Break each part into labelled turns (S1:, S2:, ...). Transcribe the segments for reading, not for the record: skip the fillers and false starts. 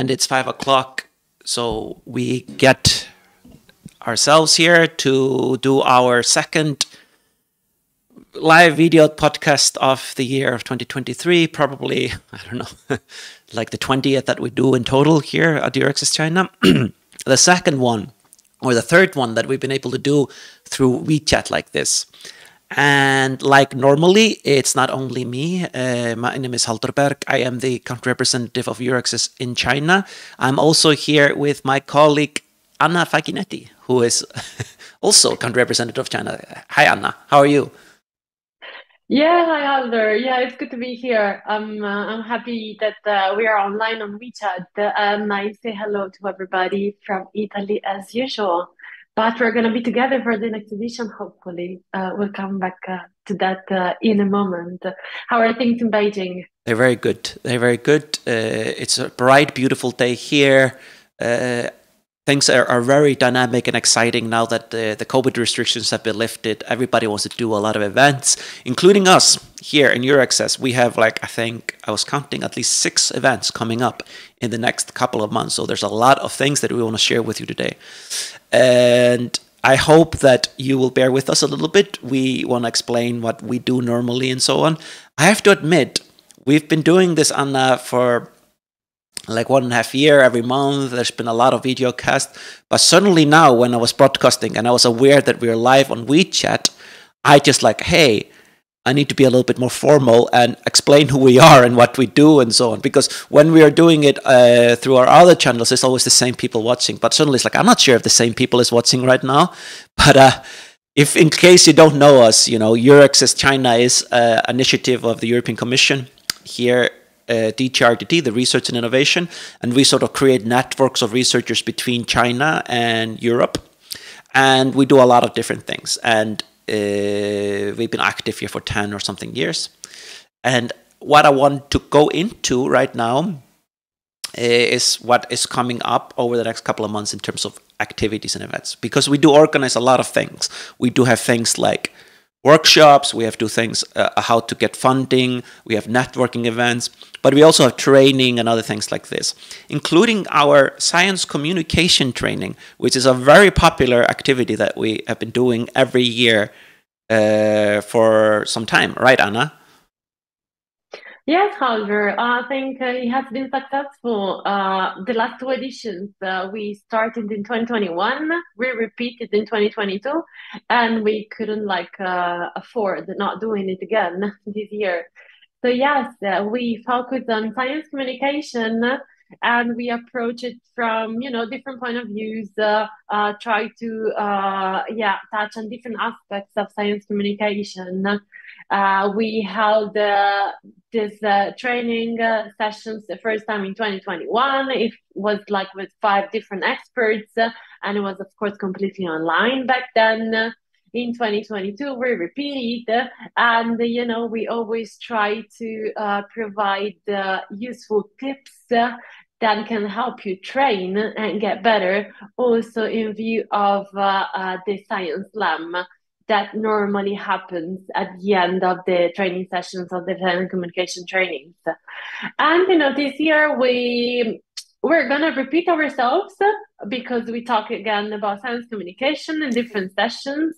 S1: and it's 5 o'clock. So we get ourselves here to do our second live video podcast of the year of 2023. Probably, I don't know, like the 20th that we do in total here at EURAXESS China. The second one, or the third one that we've been able to do through WeChat like this. And like normally, it's not only me. My name is Halldor. I am the country representative of EURAXESS in China. I'm also here with my colleague Anna, who is also country representative of China. Hi, Anna. How are you?
S2: Yeah, hi Halldor. Yeah, it's good to be here. I'm happy that we are online on WeChat, and I say hello to everybody from Italy as usual. But we're gonna be together for the next edition, hopefully. We'll come back to that in a moment. How are things in Beijing?
S1: They're very good. They're very good. It's a bright, beautiful day here. Things are very dynamic and exciting now that the COVID restrictions have been lifted. Everybody wants to do a lot of events, including us here in EURAXESS. We have, like, I think I was counting at least 6 events coming up in the next couple of months. So there's a lot of things that we want to share with you today. And I hope that you will bear with us a little bit. We want to explain what we do normally and so on. I have to admit, we've been doing this, Anna, for like 1.5 years, every month. There's been a lot of video cast, but suddenly now when I was broadcasting and I was aware that we are live on WeChat, I just like, hey, I need to be a little bit more formal and explain who we are and what we do and so on. Because when we are doing it through our other channels, it's always the same people watching. But suddenly it's like, I'm not sure if the same people is watching right now. But if in case you don't know us, you know, EURAXESS China is an initiative of the European Commission here, DCRTT, the research and innovation, and we sort of create networks of researchers between China and Europe, and we do a lot of different things. And we've been active here for 10 or something years. And what I want to go into right now is what is coming up over the next couple of months in terms of activities and events, because we do organize a lot of things. We do have things like workshops, we have to do things how to get funding, we have networking events, but we also have training and other things like this, including our science communication training, which is a very popular activity that we have been doing every year for some time. Right, Anna?
S2: Yes, Halldor. I think it has been successful. The last 2 editions we started in 2021, we repeated in 2022, and we couldn't afford not doing it again this year. So yes, we focus on science communication, and we approach it from different point of views. Try to touch on different aspects of science communication. We held this training sessions the first time in 2021. It was like with 5 different experts, and it was of course completely online back then. In 2022, we repeat, and we always try to provide useful tips that can help you train and get better, also in view of the science slam that normally happens at the end of the training sessions of the science communication trainings. And this year we're gonna repeat ourselves because we talk again about science communication in different sessions,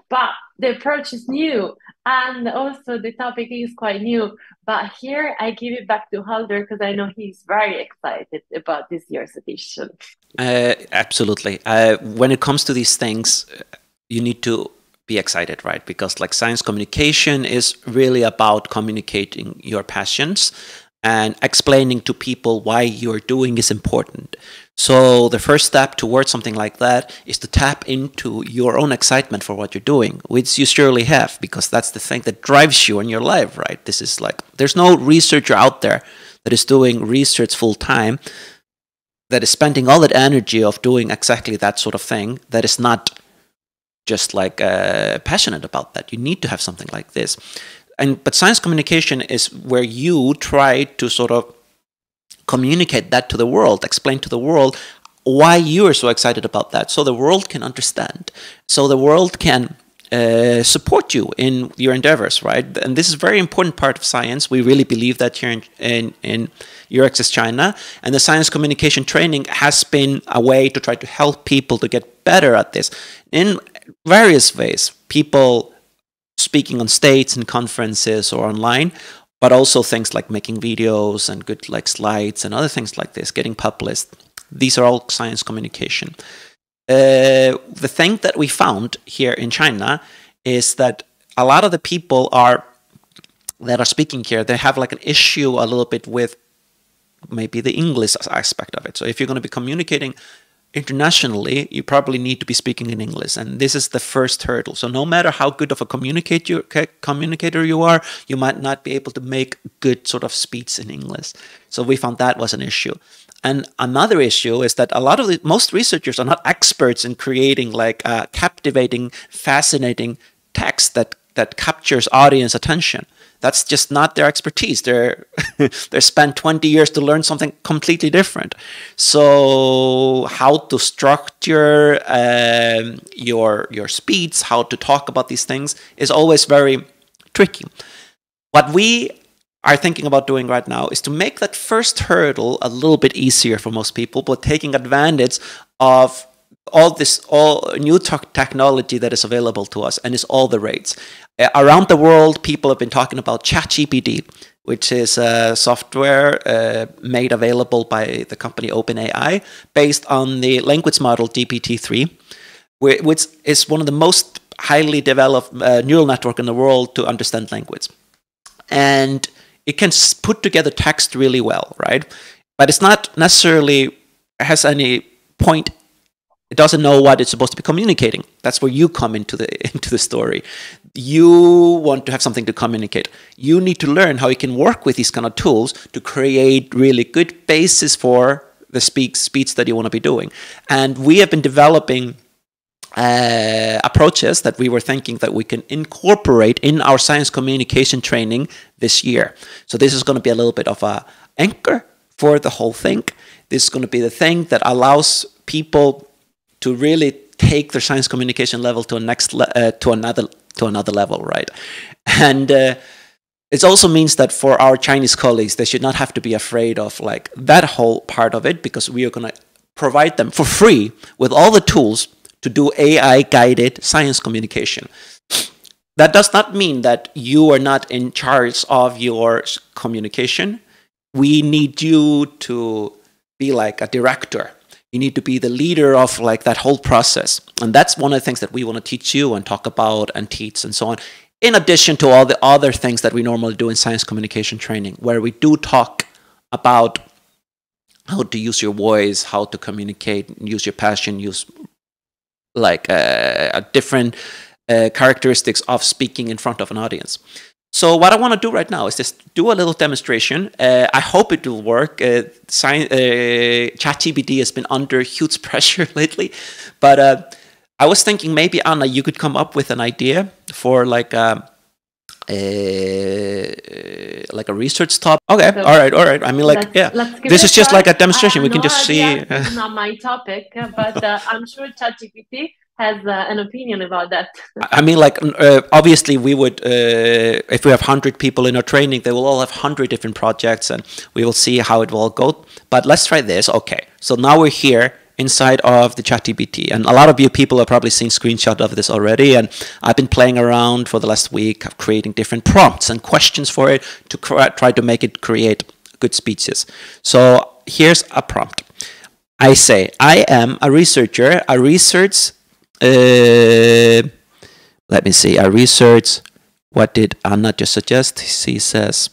S2: but the approach is new and also the topic is quite new. But here I give it back to Halldor because I know he's very excited about this year's edition.
S1: Absolutely. When it comes to these things, you need to be excited, right? Because like science communication is really about communicating your passions and explaining to people why you're doing is important. So the first step towards something like that is to tap into your own excitement for what you're doing, which you surely have, because that's the thing that drives you in your life, right? This is like, there's no researcher out there that is doing research full time, that is spending all that energy of doing exactly that sort of thing, that is not just like passionate about that. You need to have something like this. But science communication is where you try to sort of communicate that to the world, explain to the world why you are so excited about that, so the world can understand, so the world can support you in your endeavors, right? And this is a very important part of science. We really believe that here in EURAXESS China. And the science communication training has been a way to try to help people to get better at this in various ways. People speaking on stages and conferences or online, but also things like making videos and good like slides and other things like this, getting published. These are all science communication. The thing that we found here in China is that a lot of the people that are speaking here, they have like an issue a little bit with maybe the English aspect of it. So if you're going to be communicating internationally, you probably need to be speaking in English, and this is the first hurdle. So no matter how good of a communicator you are, you might not be able to make good sort of speech in English. So we found that was an issue. And another issue is that most researchers are not experts in creating like a captivating, fascinating text that captures audience attention. That's just not their expertise. They spent 20 years to learn something completely different. So how to structure your speech, how to talk about these things is always very tricky. What we are thinking about doing right now is to make that first hurdle a little bit easier for most people, but taking advantage of all new technology that is available to us, and is all the rates. Around the world, people have been talking about ChatGPT, which is a software made available by the company OpenAI, based on the language model GPT-3, which is one of the most highly developed neural network in the world to understand language. And it can put together text really well, right? But it's not necessarily has any point. It doesn't know what it's supposed to be communicating. That's where you come into the story. You want to have something to communicate. You need to learn how you can work with these kind of tools to create really good basis for the speech that you want to be doing. And we have been developing approaches that we were thinking that we can incorporate in our science communication training this year. So this is going to be a little bit of an anchor for the whole thing. This is going to be the thing that allows people to really take their science communication level to another level, right? And it also means that for our Chinese colleagues, they should not have to be afraid of like that whole part of it, because we are going to provide them for free with all the tools to do AI-guided science communication. That does not mean that you are not in charge of your communication. We need you to be like a director. You need to be the leader of like that whole process. And that's one of the things that we want to teach you and talk about and teach and so on. In addition to all the other things that we normally do in science communication training, where we do talk about how to use your voice, how to communicate, use your passion, use like different characteristics of speaking in front of an audience. So what I want to do right now is just do a little demonstration. I hope it will work. ChatGPT has been under huge pressure lately, but I was thinking maybe, Anna, you could come up with an idea for like a research topic. Okay,
S2: So
S1: all right. I mean, like,
S2: let's give
S1: this
S2: it
S1: is
S2: a
S1: just
S2: try.
S1: like a demonstration.
S2: I
S1: We
S2: have
S1: can
S2: no
S1: just
S2: idea.
S1: see.
S2: This is not my topic, but I'm sure ChatGPT has an opinion about that.
S1: I mean, like, obviously, we would, if we have 100 people in our training, they will all have 100 different projects, and we will see how it will all go. But let's try this. Okay, so now we're here inside of the ChatGPT, and a lot of you people have probably seen screenshots of this already, and I've been playing around for the last week, creating different prompts and questions for it to try to make it create good speeches. So here's a prompt. I say, I am a researcher. I research... let me see. I research. What did Anna just suggest? She says,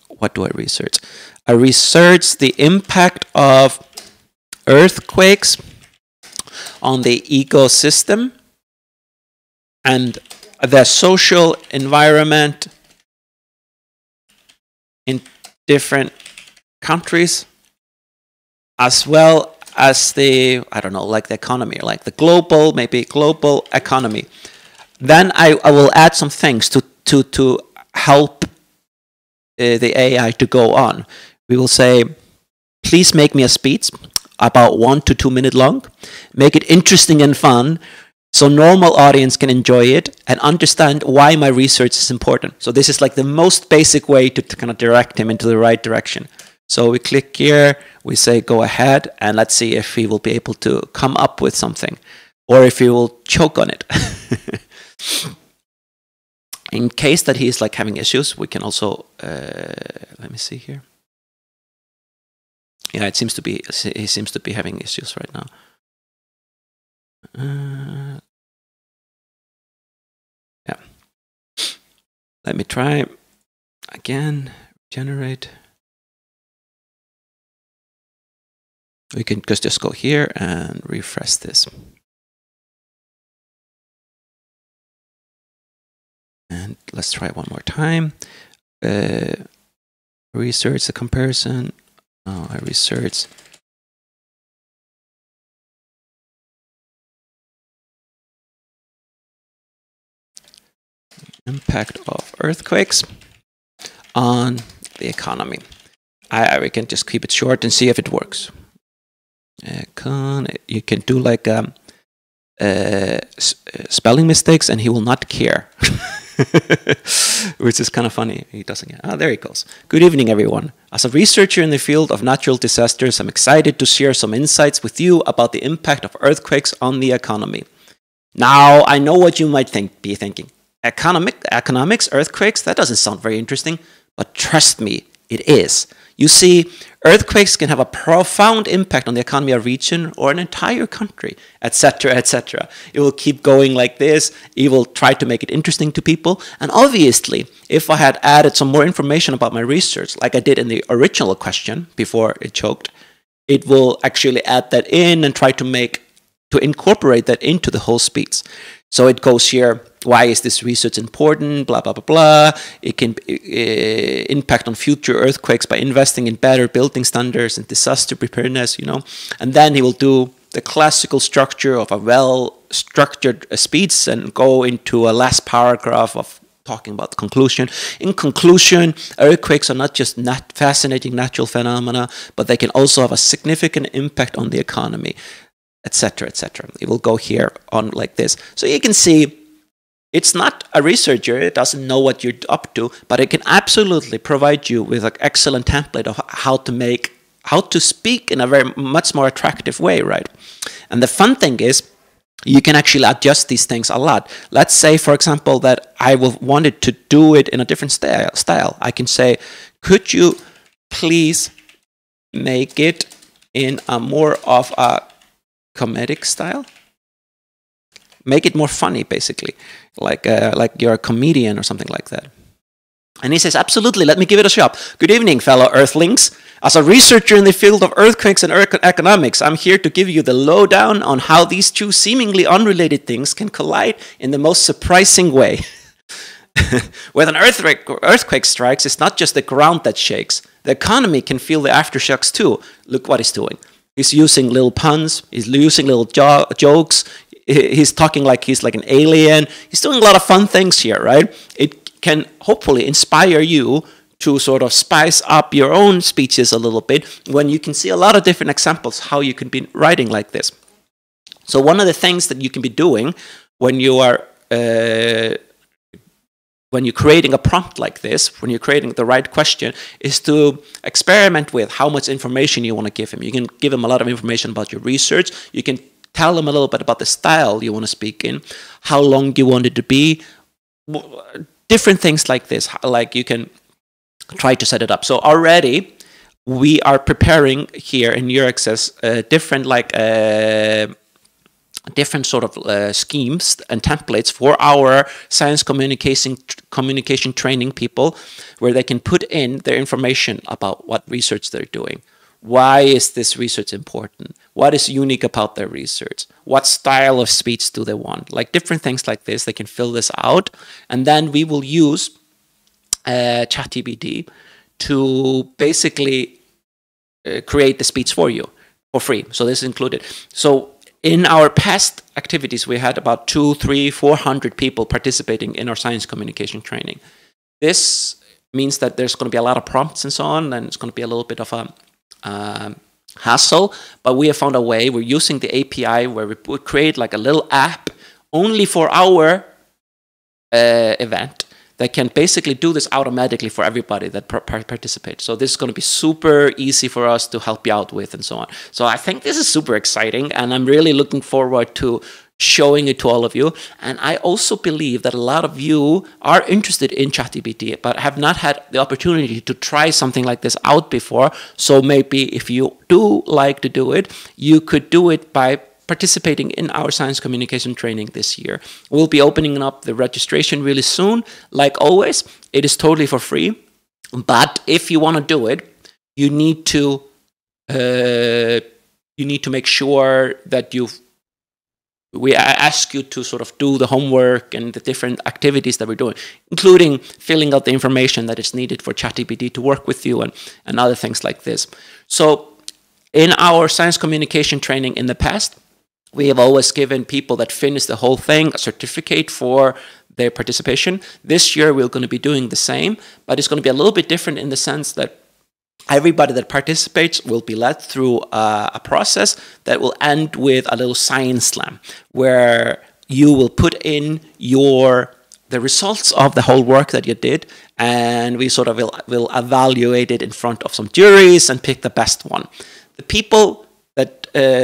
S1: what do I research? I research the impact of earthquakes on the ecosystem and the social environment in different countries, as well as the, I don't know, like the economy, like the global, maybe global economy. Then I will add some things to help the AI to go on. We will say, please make me a speech about 1 to 2 minutes long. Make it interesting and fun. so normal audience can enjoy it and understand why my research is important. So this is like the most basic way to kind of direct him into the right direction. So we click here, we say go ahead, and let's see if he will be able to come up with something or if he will choke on it. In case that he is like having issues, we can also, let me see here. Yeah, it seems to be, he seems to be having issues right now. Yeah. Let me try again, generate. We can just go here and refresh this. And let's try one more time. Research the comparison. Oh, I research. Impact of earthquakes on the economy. We can just keep it short and see if it works. You can do like spelling mistakes and he will not care. Which is kind of funny. He doesn't get. Ah, there he goes. Good evening, everyone. As a researcher in the field of natural disasters, I'm excited to share some insights with you about the impact of earthquakes on the economy. Now, I know what you might be thinking. Economics, earthquakes, that doesn't sound very interesting. But trust me, it is. You see, earthquakes can have a profound impact on the economy of a region or an entire country, etc., etc. It will keep going like this. It will try to make it interesting to people. And obviously, if I had added some more information about my research, like I did in the original question before it choked, it will actually add that in and try to incorporate that into the whole speech. So it goes here, why is this research important, blah, blah, blah, blah. It can impact on future earthquakes by investing in better building standards and disaster preparedness, you know. And then he will do the classical structure of a well-structured speech and go into a last paragraph of talking about the conclusion. In conclusion, earthquakes are not just fascinating natural phenomena, but they can also have a significant impact on the economy, etc., etc. It will go here on like this. So you can see it's not a researcher, it doesn't know what you're up to, but it can absolutely provide you with an excellent template of how to speak in a much more attractive way, right? And the fun thing is, you can actually adjust these things a lot. Let's say, for example, that I wanted to do it in a different style. I can say, could you please make it in a more of a comedic style? Make it more funny, basically, like you're a comedian or something like that. And he says, absolutely, let me give it a shot. Good evening, fellow Earthlings. As a researcher in the field of earthquakes and economics, I'm here to give you the lowdown on how these two seemingly unrelated things can collide in the most surprising way. When an earthquake strikes, it's not just the ground that shakes. The economy can feel the aftershocks too. Look what he's doing. He's using little puns. He's using little jokes. He's talking like he's like an alien. He's doing a lot of fun things here, right? It can hopefully inspire you to sort of spice up your own speeches a little bit when you can see a lot of different examples how you can be writing like this. So one of the things that you can be doing when you are when you're creating a prompt like this, when you're creating the right question, is to experiment with how much information you want to give him. You can give him a lot of information about your research. You can tell him a little bit about the style you want to speak in, how long you want it to be, different things like this. Like you can try to set it up. So already we are preparing here in EURAXESS different sort of schemes and templates for our science communication training people, where they can put in their information about what research they're doing. Why is this research important? What is unique about their research? What style of speech do they want? Like different things like this, they can fill this out. And then we will use ChatGPT to basically create the speech for you for free. So this is included. So in our past activities, we had about 200, 300, 400 people participating in our science communication training. This means that there's going to be a lot of prompts and so on, and it's going to be a little bit of a hassle, but we have found a way. We're using the API where we would create like a little app only for our event that can basically do this automatically for everybody that participates. So this is going to be super easy for us to help you out with and so on. So I think this is super exciting, and I'm really looking forward to showing it to all of you. And I also believe that a lot of you are interested in ChatGPT, but have not had the opportunity to try something like this out before. So maybe if you do like to do it, you could do it by participating in our science communication training this year. We'll be opening up the registration really soon. Like always, it is totally for free. But if you want to do it, you need to make sure that we ask you to sort of do the homework and the different activities that we're doing, including filling out the information that is needed for ChatGPT to work with you and other things like this. So in our science communication training in the past, we have always given people that finish the whole thing a certificate for their participation. This year, we're going to be doing the same, but it's going to be a little bit different in the sense that everybody that participates will be led through a process that will end with a little science slam, where you will put in the results of the whole work that you did, and we sort of will evaluate it in front of some juries and pick the best one. The people that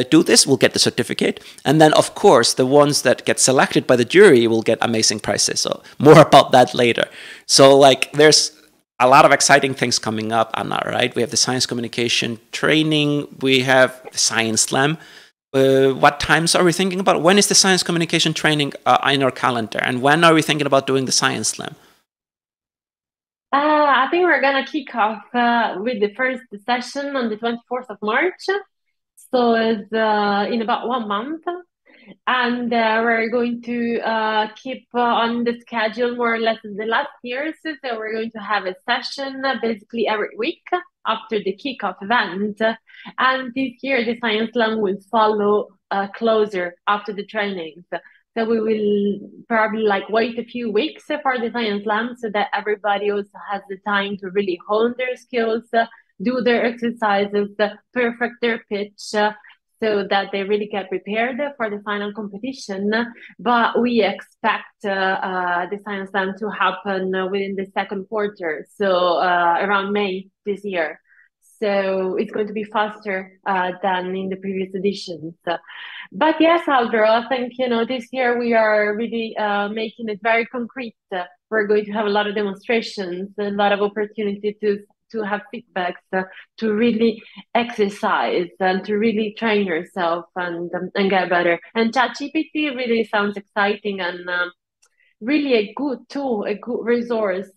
S1: do this will get the certificate, and then of course the ones that get selected by the jury will get amazing prizes. So more about that later. So like there's a lot of exciting things coming up, Anna, right? We have the science communication training, we have the science slam. What times are we thinking about? When is the science communication training in our calendar, and when are we thinking about doing the science slam?
S2: I think we're gonna kick off with the first session on the 24th of March. So it's in about 1 month. And we're going to keep on the schedule more or less as the last years. So we're going to have a session basically every week after the kickoff event. And this year, the Science Slam will follow closer after the trainings. So we will probably like wait a few weeks for the Science Slam so that everybody also has the time to really hone their skills, do their exercises, perfect their pitch, so that they really get prepared for the final competition. But we expect the Science Slam to happen within the second quarter, so around May this year. So it's going to be faster than in the previous editions. But yes, Halldor, I think, this year we are really making it very concrete. We're going to have a lot of demonstrations, a lot of opportunity to have feedbacks, to really exercise and to really train yourself and get better. And ChatGPT really sounds exciting and really a good tool, a good resource